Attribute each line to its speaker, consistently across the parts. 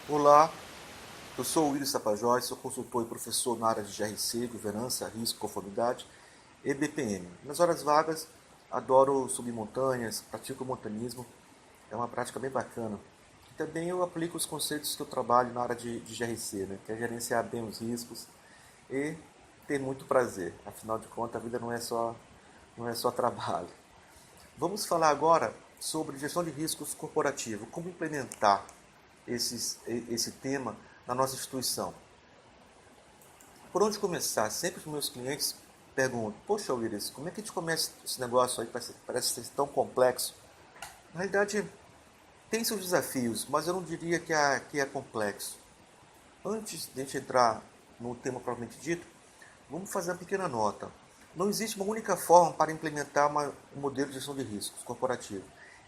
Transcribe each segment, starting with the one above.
Speaker 1: Olá, eu sou o Willis Tapajós, sou consultor e professor na área de GRC, Governança, Risco, Conformidade e BPM. Nas horas vagas, adoro subir montanhas, pratico montanismo, é uma prática bem bacana. E também eu aplico os conceitos que eu trabalho na área de GRC, né, que é gerenciar bem os riscos e ter muito prazer. Afinal de contas, a vida não é só trabalho. Vamos falar agora sobre gestão de riscos corporativo, como implementar esse tema na nossa instituição. Por onde começar? Sempre os meus clientes perguntam: poxa, Willis, como é que a gente começa esse negócio aí? Parece ser tão complexo. Na realidade, tem seus desafios, mas eu não diria que é complexo. Antes de a gente entrar no tema propriamente dito, vamos fazer uma pequena nota. Não existe uma única forma para implementar um modelo de gestão de riscos corporativo,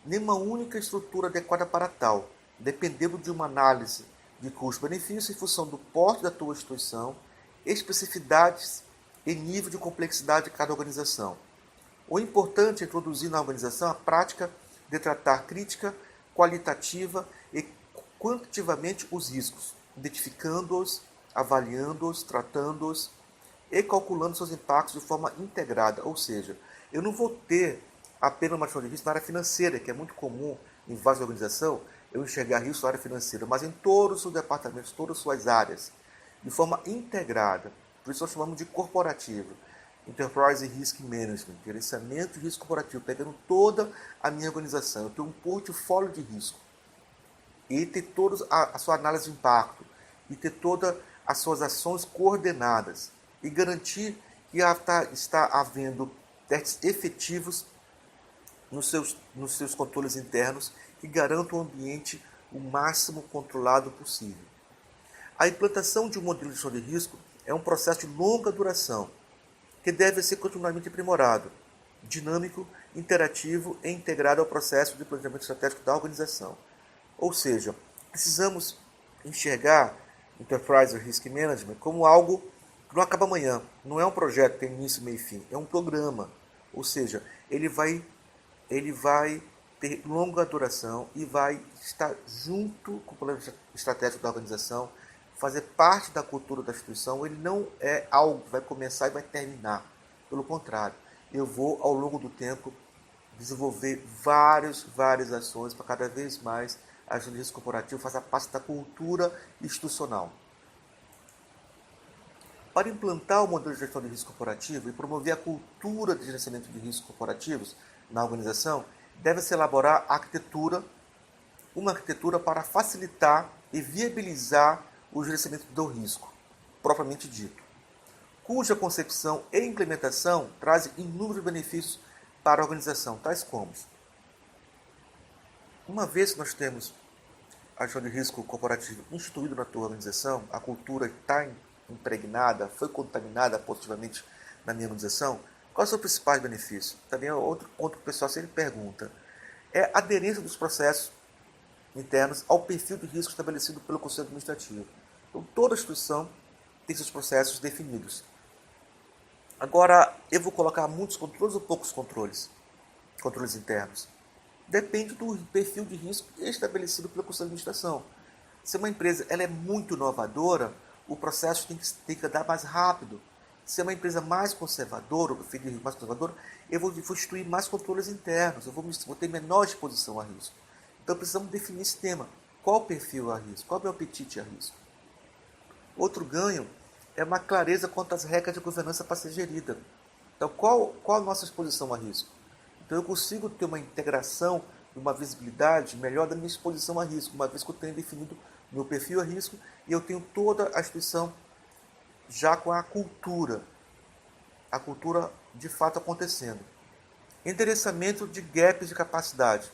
Speaker 1: nem uma única estrutura adequada para tal, dependendo de uma análise de custo-benefício em função do porte da tua instituição, especificidades e nível de complexidade de cada organização. O importante é introduzir na organização a prática de tratar crítica, qualitativa e quantitativamente os riscos, identificando-os, avaliando-os, tratando-os e calculando seus impactos de forma integrada. Ou seja, eu não vou ter apenas uma gestão de risco na área financeira, que é muito comum em várias organizações, eu enxergar risco na área financeira, mas em todos os seus departamentos, todas as suas áreas, de forma integrada. Por isso nós chamamos de corporativo. Enterprise Risk Management, gerenciamento de risco corporativo, pegando toda a minha organização. Eu tenho um portfólio de risco e ter toda a sua análise de impacto e ter todas as suas ações coordenadas e garantir que está havendo testes efetivos nos seus controles internos que garantam um ambiente o máximo controlado possível. A implantação de um modelo de gestão de risco é um processo de longa duração que deve ser continuamente aprimorado, dinâmico, interativo e integrado ao processo de planejamento estratégico da organização. Ou seja, precisamos enxergar Enterprise Risk Management como algo que não acaba amanhã. Não é um projeto que tem início, meio e fim. É um programa. Ou seja, ele vai ter longa duração e vai estar junto com o plano estratégico da organização, fazer parte da cultura da instituição. Ele não é algo que vai começar e vai terminar. Pelo contrário, eu vou, ao longo do tempo, desenvolver várias ações para cada vez mais a gestão de risco corporativo faça parte da cultura institucional. Para implantar o modelo de gestão de risco corporativo e promover a cultura de gerenciamento de riscos corporativos na organização, deve-se elaborar uma arquitetura para facilitar e viabilizar o gerenciamento do risco, propriamente dito, cuja concepção e implementação trazem inúmeros benefícios para a organização, tais como: uma vez que nós temos a gestão de risco corporativo instituído na tua organização, a cultura está impregnada, foi contaminada positivamente na minha organização, quais são os principais benefícios? Também é outro ponto que o pessoal sempre pergunta. É a aderência dos processos internos ao perfil de risco estabelecido pelo Conselho Administrativo. Então, toda instituição tem seus processos definidos. Agora, eu vou colocar muitos controles ou poucos controles internos? Depende do perfil de risco estabelecido pelo Conselho de Administração. Se uma empresa ela é muito inovadora, o processo tem que andar mais rápido. Se é uma empresa mais conservadora, o perfil de risco mais conservador, eu vou instituir mais controles internos, eu vou ter menor exposição a risco. Então precisamos definir esse tema. Qual o perfil a risco? Qual é o meu apetite a risco? Outro ganho é uma clareza quanto às regras de governança para ser gerida. Então, qual a nossa exposição a risco? Então, eu consigo ter uma integração, uma visibilidade melhor da minha exposição a risco, uma vez que eu tenho definido meu perfil a risco e eu tenho toda a instituição já com a cultura de fato acontecendo. Endereçamento de gaps de capacidade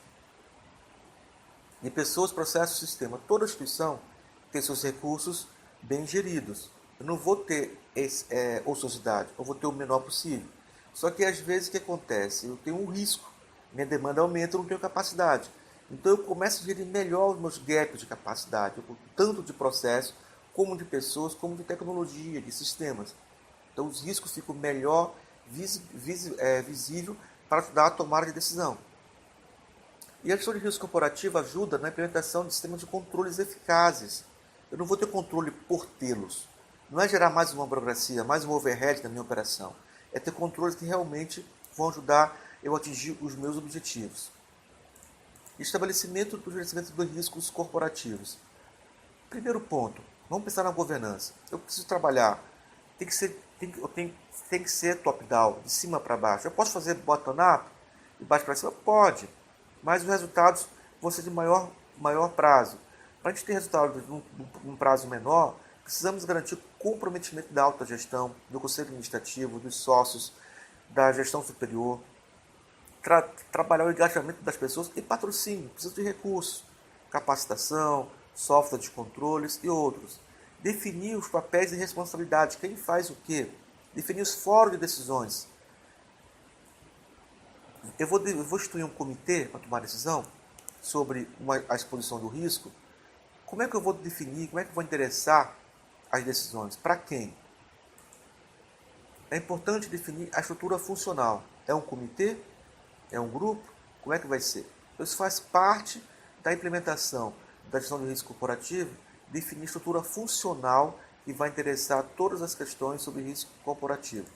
Speaker 1: de pessoas, processos, sistema. Toda instituição tem seus recursos bem geridos. Eu não vou ter ociosidade, eu vou ter o menor possível. Só que às vezes o que acontece? Eu tenho um risco, minha demanda aumenta, eu não tenho capacidade. Então eu começo a gerir melhor os meus gaps de capacidade, tanto de processo, como de pessoas, como de tecnologia, de sistemas. Então os riscos ficam melhor visível para ajudar a tomada de decisão. E a gestão de risco corporativo ajuda na implementação de sistemas de controles eficazes Eu não vou ter controle por tê-los. Não é gerar mais uma burocracia, mais um overhead na minha operação. É ter controles que realmente vão ajudar eu a atingir os meus objetivos. Estabelecimento do gerenciamento dos riscos corporativos. Primeiro ponto, vamos pensar na governança. Eu preciso trabalhar, tem que ser top-down, de cima para baixo. Eu posso fazer bottom-up, de baixo para cima? Pode, mas os resultados vão ser de maior prazo. Para a gente ter resultados num prazo menor, precisamos garantir o comprometimento da alta gestão, do conselho administrativo, dos sócios, da gestão superior, trabalhar o engajamento das pessoas e patrocínio, precisa de recursos, capacitação, software de controles e outros. Definir os papéis e responsabilidades, quem faz o quê, definir os fóruns de decisões. Eu vou instituir um comitê para tomar decisão sobre a exposição do risco. Como é que eu vou definir, como é que eu vou endereçar as decisões? Para quem? É importante definir a estrutura funcional. É um comitê? É um grupo? Como é que vai ser? Então, isso faz parte da implementação da gestão de risco corporativo, definir a estrutura funcional que vai interessar todas as questões sobre risco corporativo.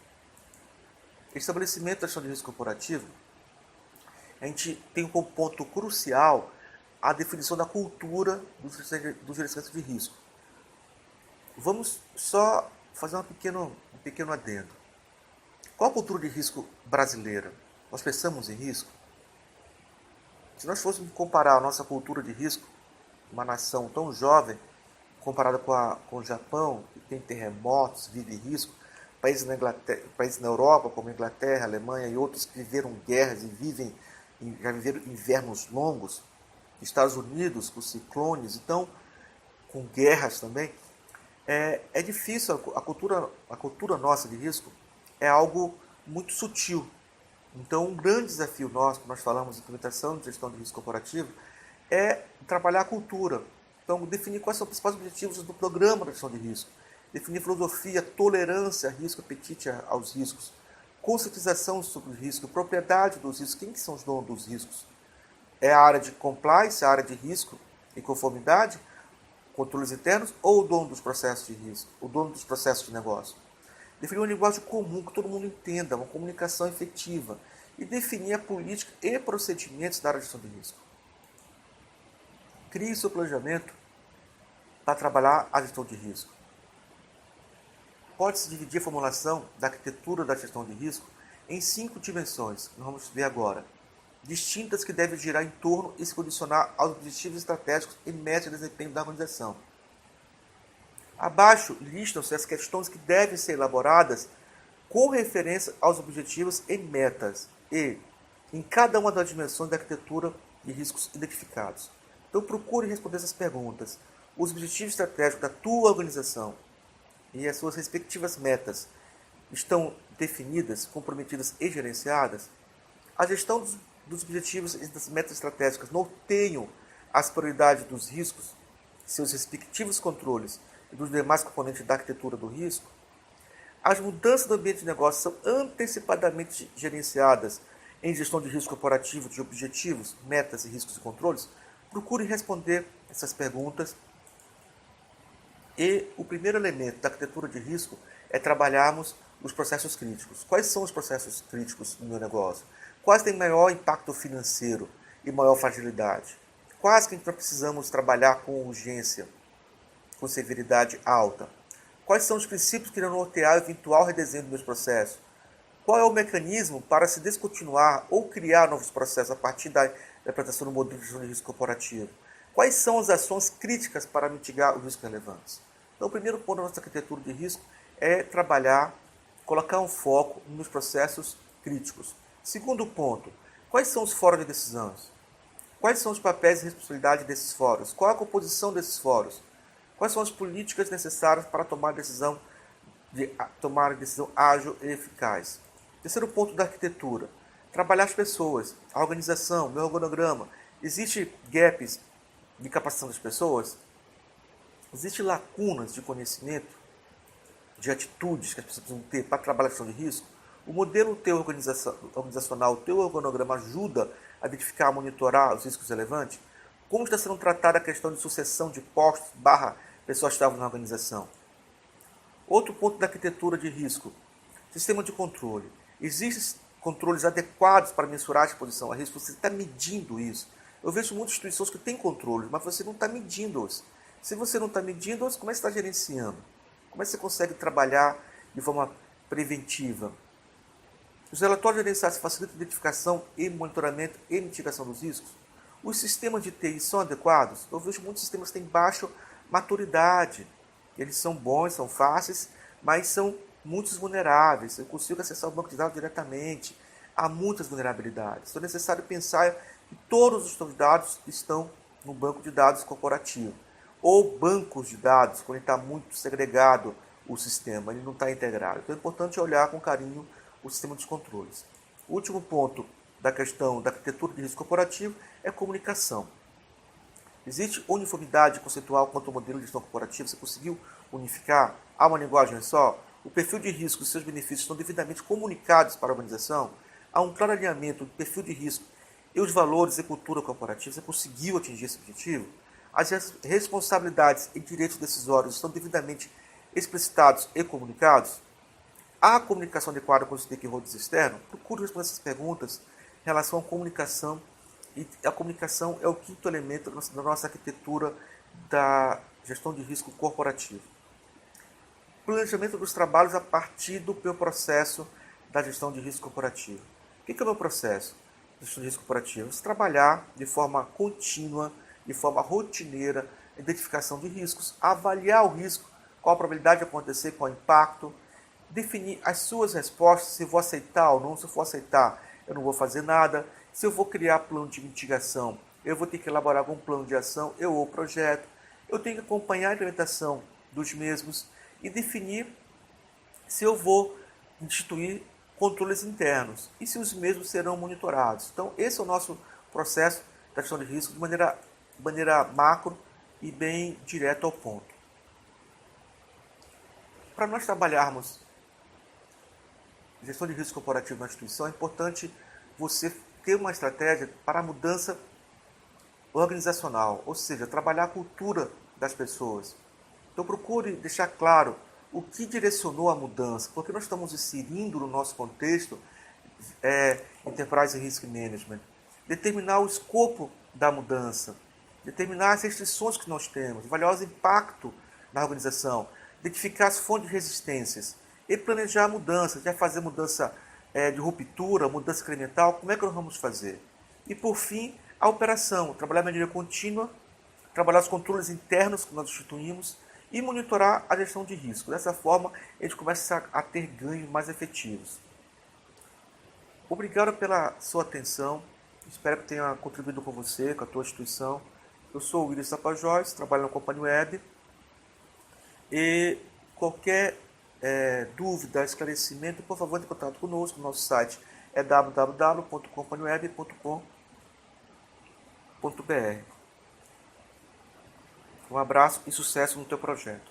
Speaker 1: Estabelecimento da gestão de risco corporativo, a gente tem como ponto crucial a definição da cultura do gerenciamento de risco. Vamos só fazer um pequeno adendo. Qual a cultura de risco brasileira? Nós pensamos em risco? Se nós fôssemos comparar a nossa cultura de risco, uma nação tão jovem, comparada com o Japão, que tem terremotos, vive risco, países na Europa, como a Inglaterra, a Alemanha e outros que viveram guerras e já viveram invernos longos, Estados Unidos com ciclones, então com guerras também, é difícil, a cultura nossa de risco é algo muito sutil. Então, um grande desafio nosso, quando nós falamos de implementação de gestão de risco corporativo, é trabalhar a cultura. Então, definir quais são os principais objetivos do programa de gestão de risco. Definir filosofia, tolerância a risco, apetite aos riscos. Conscientização sobre o risco, propriedade dos riscos. Quem que são os donos dos riscos? É a área de compliance, a área de risco e conformidade, controles internos, ou o dono dos processos de risco, o dono dos processos de negócio? Definir uma linguagem comum, que todo mundo entenda, uma comunicação efetiva. E definir a política e procedimentos da área de gestão de risco. Crie seu planejamento para trabalhar a gestão de risco. Pode-se dividir a formulação da arquitetura da gestão de risco em 5 dimensões, que nós vamos ver agora, distintas que devem girar em torno e se condicionar aos objetivos estratégicos e metas de desempenho da organização. Abaixo listam-se as questões que devem ser elaboradas com referência aos objetivos e metas e em cada uma das dimensões da arquitetura de riscos identificados. Então procure responder essas perguntas. Os objetivos estratégicos da tua organização e as suas respectivas metas estão definidas, comprometidas e gerenciadas? A gestão dos objetivos e das metas estratégicas norteiam as prioridades dos riscos, seus respectivos controles e dos demais componentes da arquitetura do risco? As mudanças do ambiente de negócio são antecipadamente gerenciadas em gestão de risco corporativo de objetivos, metas e riscos e controles? Procure responder essas perguntas. E o primeiro elemento da arquitetura de risco é trabalharmos os processos críticos. Quais são os processos críticos no meu negócio? Quais têm maior impacto financeiro e maior fragilidade? Quais que nós precisamos trabalhar com urgência, com severidade alta? Quais são os princípios que irão nortear o eventual redesenho dos meus processos? Qual é o mecanismo para se descontinuar ou criar novos processos a partir da implementação do modelo de gestão de risco corporativo? Quais são as ações críticas para mitigar os riscos relevantes? Então, o primeiro ponto da nossa arquitetura de risco é trabalhar, colocar um foco nos processos críticos. Segundo ponto, quais são os fóruns de decisões? Quais são os papéis e responsabilidades desses fóruns? Qual é a composição desses fóruns? Quais são as políticas necessárias para tomar decisão ágil e eficaz? Terceiro ponto da arquitetura, trabalhar as pessoas, a organização, meu organograma. Existem gaps de capacitação das pessoas? Existem lacunas de conhecimento, de atitudes que as pessoas precisam ter para trabalhar a gestão de risco? O modelo teu organizacional, o teu organograma ajuda a identificar e monitorar os riscos relevantes? Como está sendo tratada a questão de sucessão de postos, pessoas-chave na organização. Outro ponto da arquitetura de risco, sistema de controle. Existem controles adequados para mensurar a exposição a risco? Você está medindo isso? Eu vejo muitas instituições que têm controles, mas você não está medindo-os. Se você não está medindo-os, como é que você está gerenciando? Como é que você consegue trabalhar de forma preventiva? Os relatórios gerenciais facilitam a identificação e monitoramento e mitigação dos riscos. Os sistemas de TI são adequados? Eu vejo muitos sistemas que têm baixa maturidade. Eles são bons, são fáceis, mas são muitos vulneráveis. Eu consigo acessar o banco de dados diretamente. Há muitas vulnerabilidades. Então é necessário pensar que todos os seus dados estão no banco de dados corporativo. Ou bancos de dados, quando está muito segregado o sistema, ele não está integrado. Então é importante olhar com carinho o sistema dos controles. O último ponto da questão da arquitetura de risco corporativo é comunicação. Existe uniformidade conceitual quanto ao modelo de gestão corporativa? Você conseguiu unificar? Há uma linguagem só? O perfil de risco e seus benefícios estão devidamente comunicados para a organização? Há um claro alinhamento do perfil de risco e os valores e cultura corporativa? Você conseguiu atingir esse objetivo? As responsabilidades e direitos decisórios estão devidamente explicitados e comunicados? Há comunicação adequada com os stakeholders externos? Procure responder essas perguntas em relação à comunicação. E a comunicação é o quinto elemento da nossa arquitetura da gestão de risco corporativo. Planejamento dos trabalhos a partir do meu processo da gestão de risco corporativo. O que é o meu processo de gestão de risco corporativo? Você trabalhar de forma contínua, de forma rotineira, a identificação de riscos, avaliar o risco, qual a probabilidade de acontecer, qual o impacto, definir as suas respostas, se eu vou aceitar ou não. Se eu for aceitar, eu não vou fazer nada. Se eu vou criar plano de mitigação, eu vou ter que elaborar algum plano de ação, ou projeto. Eu tenho que acompanhar a implementação dos mesmos e definir se eu vou instituir controles internos e se os mesmos serão monitorados. Então, esse é o nosso processo da gestão de risco de maneira macro e bem direto ao ponto. Para nós trabalharmos gestão de risco corporativo na instituição, é importante você ter uma estratégia para a mudança organizacional, ou seja, trabalhar a cultura das pessoas. Então procure deixar claro o que direcionou a mudança, porque nós estamos inserindo no nosso contexto Enterprise Risk Management. Determinar o escopo da mudança, determinar as restrições que nós temos, avaliar os impactos na organização, identificar as fontes de resistências e planejar a mudança, já fazer mudança de ruptura, mudança incremental, como é que nós vamos fazer? E por fim, a operação, trabalhar de maneira contínua, trabalhar os controles internos que nós instituímos e monitorar a gestão de risco. Dessa forma, a gente começa a ter ganhos mais efetivos. Obrigado pela sua atenção, espero que tenha contribuído com você, com a tua instituição. Eu sou o Willis Tapajós, trabalho na Company Web e qualquer dúvida, esclarecimento, por favor, entre em contato conosco. Nosso site é www.companyweb.com.br. Um abraço e sucesso no teu projeto.